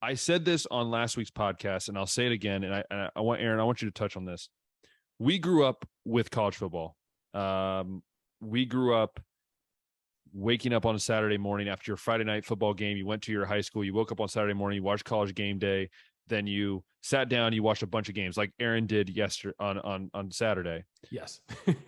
I said this on last week's podcast, and I'll say it again. And I want Aaron, I want you to touch on this. We grew up with college football. We grew up waking up on a Saturday morning after your Friday night football game. You went to your high school. You woke up on Saturday morning. You watched College Game Day. Then you sat down. You watched a bunch of games, like Aaron did yesterday on Saturday. Yes,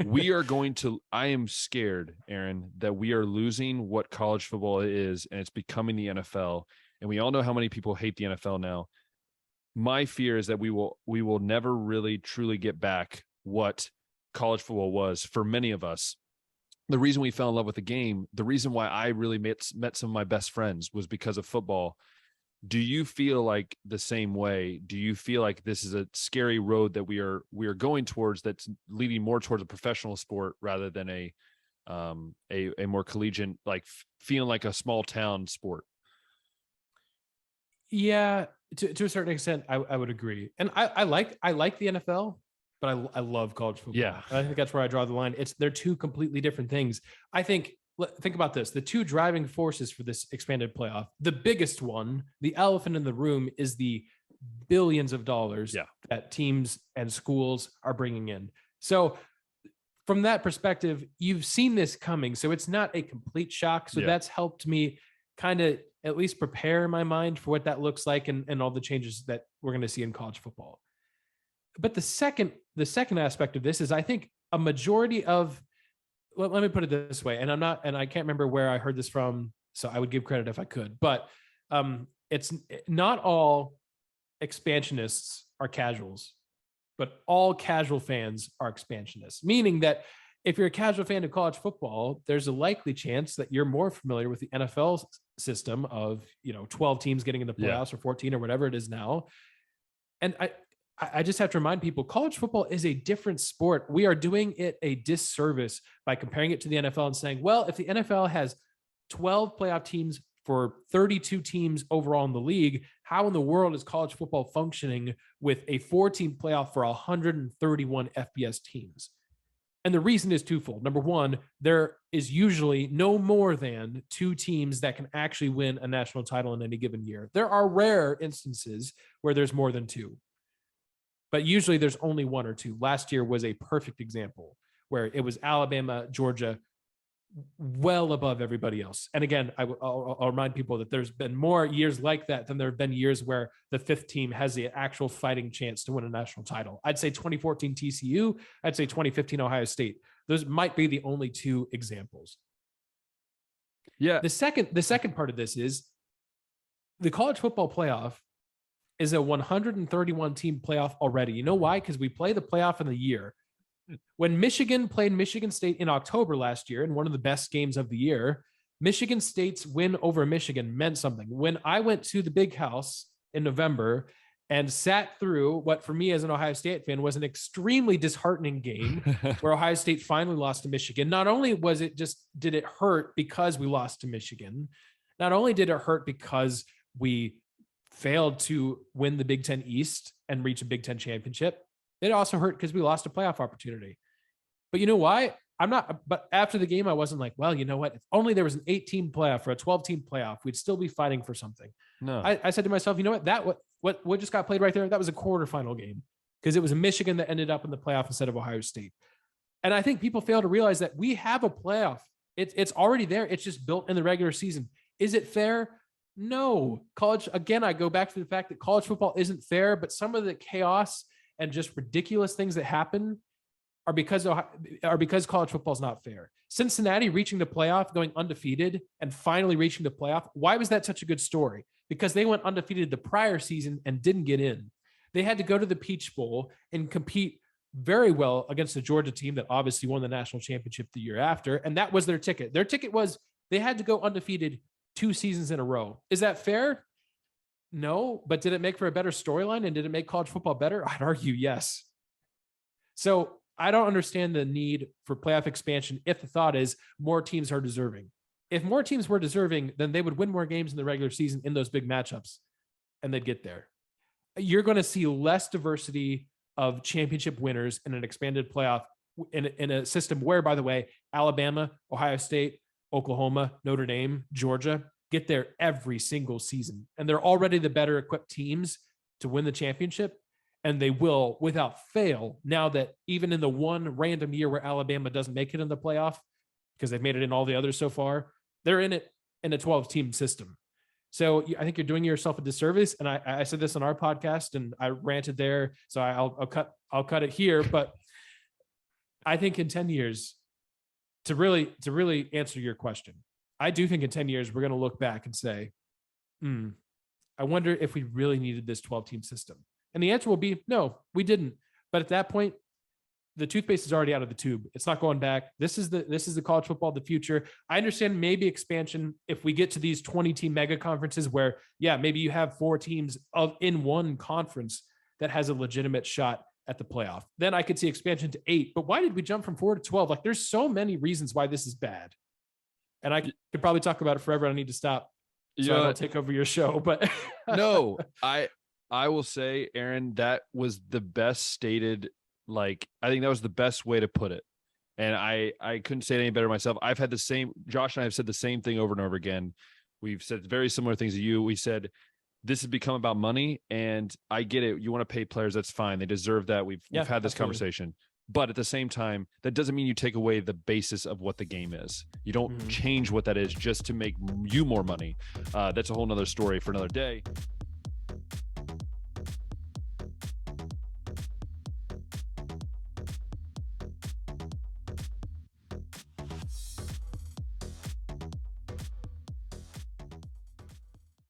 we are going to. I am scared, Aaron, that we are losing what college football is, and it's becoming the NFL. And we all know how many people hate the NFL now. My fear is that we will never really truly get back what college football was for many of us. The reason we fell in love with the game, the reason why I really met some of my best friends was because of football. Do you feel like the same way? Do you feel like this is a scary road that we are going towards, that's leading more towards a professional sport rather than a more collegiate, like feeling like a small town sport? Yeah, to a certain extent, I would agree. And I like the NFL, but I love college football. Yeah. And I think that's where I draw the line. They're two completely different things. I think about this. The two driving forces for this expanded playoff, the biggest one, the elephant in the room, is the billions of dollars that teams and schools are bringing in. So from that perspective, you've seen this coming. So it's not a complete shock. So that's helped me kind of at least prepare my mind for what that looks like and all the changes that we're going to see in college football. But the second aspect of this is, I think a majority of, well, let me put it this way, and I can't remember where I heard this from, so I would give credit if I could, but it's not all expansionists are casuals, but all casual fans are expansionists, meaning that if you're a casual fan of college football, there's a likely chance that you're more familiar with the NFL system of, 12 teams getting in the playoffs or 14 or whatever it is now. And I just have to remind people, college football is a different sport. We are doing it a disservice by comparing it to the NFL and saying, well, if the NFL has 12 playoff teams for 32 teams overall in the league, how in the world is college football functioning with a 4-team playoff for 131 FBS teams? And the reason is twofold. Number one, there is usually no more than 2 teams that can actually win a national title in any given year. There are rare instances where there's more than 2, but usually there's only 1 or 2. Last year was a perfect example where it was Alabama, Georgia, well above everybody else. And again, I'll remind people that there's been more years like that than there have been years where the 5th team has the actual fighting chance to win a national title. I'd say 2014 TCU, I'd say 2015 Ohio State. Those might be the only 2 examples. Yeah. The second part of this is the college football playoff is a 131 team playoff already. You know why? Because we play the playoff in the year. When Michigan played Michigan State in October last year in one of the best games of the year, Michigan State's win over Michigan meant something. When I went to the Big House in November and sat through what for me as an Ohio State fan was an extremely disheartening game where Ohio State finally lost to Michigan, not only did it hurt because we lost to Michigan, not only did it hurt because we failed to win the Big Ten East and reach a Big Ten championship, it also hurt because we lost a playoff opportunity. But you know why? But after the game, I wasn't like, well, you know what? If only there was an 8-team playoff or a 12-team playoff, we'd still be fighting for something. No, I said to myself, you know what? What just got played right there? That was a quarterfinal game because it was a Michigan that ended up in the playoff instead of Ohio State. And I think people fail to realize that we have a playoff. It's already there. It's just built in the regular season. Is it fair? No. Again, I go back to the fact that college football isn't fair, but some of the chaos and just ridiculous things that happen are because college football is not fair. Cincinnati reaching the playoff, going undefeated, and finally reaching the playoff. Why was that such a good story? Because they went undefeated the prior season and didn't get in. They had to go to the Peach Bowl and compete very well against the Georgia team that obviously won the national championship the year after, and that was their ticket. Their ticket was they had to go undefeated 2 seasons in a row. Is that fair? No, but did it make for a better storyline and did it make college football better? I'd argue yes. So I don't understand the need for playoff expansion if the thought is more teams are deserving. If more teams were deserving, then they would win more games in the regular season in those big matchups and they'd get there. You're going to see less diversity of championship winners in an expanded playoff in a system where, by the way, Alabama, Ohio State, Oklahoma, Notre Dame, Georgia, get there every single season. And they're already the better equipped teams to win the championship. And they will without fail, now that even in the one random year where Alabama doesn't make it in the playoff, because they've made it in all the others so far, they're in it in a 12-team system. So I think you're doing yourself a disservice. And I said this on our podcast and I ranted there. So I'll cut it here. But I think in 10 years, to really answer your question, I do think in 10 years, we're going to look back and say, I wonder if we really needed this 12-team system. And the answer will be, no, we didn't. But at that point, the toothpaste is already out of the tube. It's not going back. This is the college football of the future. I understand maybe expansion if we get to these 20-team mega conferences where, maybe you have 4 teams in one conference that has a legitimate shot at the playoff. Then I could see expansion to 8. But why did we jump from 4 to 12? Like, there's so many reasons why this is bad. And I could probably talk about it forever. I need to stop. So I don't take over your show. But no, I will say, Aaron, that was the best stated. Like, I think that was the best way to put it. And I couldn't say it any better myself. I've had Josh and I have said the same thing over and over again. We've said very similar things to you. We said, this has become about money, and I get it. You want to pay players. That's fine. They deserve that. We've had this conversation. But at the same time, that doesn't mean you take away the basis of what the game is. You don't change what that is just to make you more money. That's a whole nother story for another day.